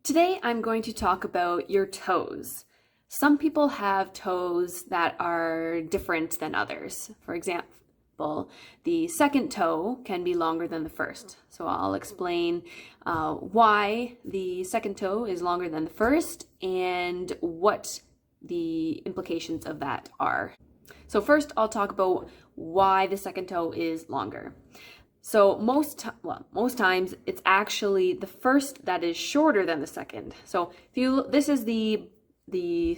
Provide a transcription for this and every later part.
Today I'm going to talk about your toes. Some people have toes that are different than others. For example, the second toe can be longer than the first. So I'll explain why the second toe is longer than the first and what the implications of that are. So first I'll talk about why the second toe is longer. So most times it's actually the first that is shorter than the second. So this is the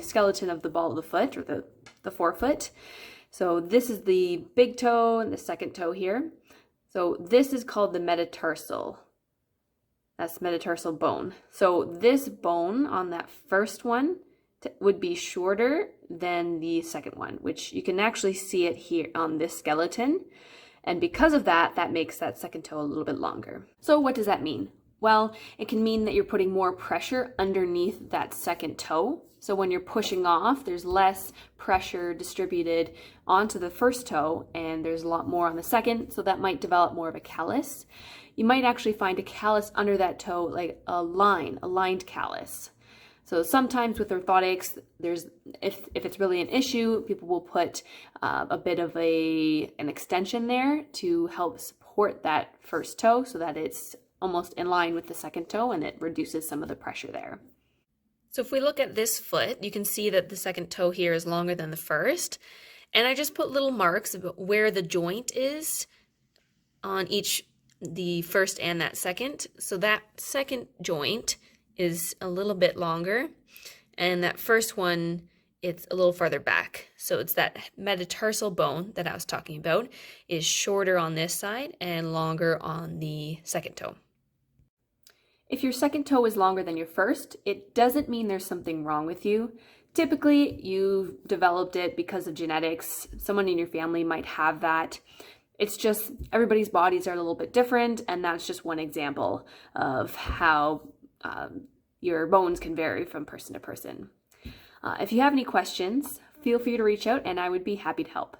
skeleton of the ball of the foot, or the forefoot. So this is the big toe and the second toe here. So this is called the metatarsal. That's metatarsal bone. So this bone on that first one would be shorter than the second one, which you can actually see it here on this skeleton. And because of that, that makes that second toe a little bit longer. So what does that mean? Well, it can mean that you're putting more pressure underneath that second toe. So when you're pushing off, there's less pressure distributed onto the first toe, and there's a lot more on the second, so that might develop more of a callus. You might actually find a callus under that toe, like a lined callus. So sometimes with orthotics, if it's really an issue, people will put a bit of an extension there to help support that first toe so that it's almost in line with the second toe and it reduces some of the pressure there. So if we look at this foot, you can see that the second toe here is longer than the first. And I just put little marks about where the joint is on the first and that second. So that second joint is a little bit longer, and that first one, it's a little farther back. So it's that metatarsal bone that I was talking about is shorter on this side and longer on the second toe. If your second toe is longer than your first, it doesn't mean there's something wrong with you. Typically, you've developed it because of genetics. Someone in your family might have that. It's just everybody's bodies are a little bit different, and that's just one example of how your bones can vary from person to person. If you have any questions, feel free to reach out and I would be happy to help.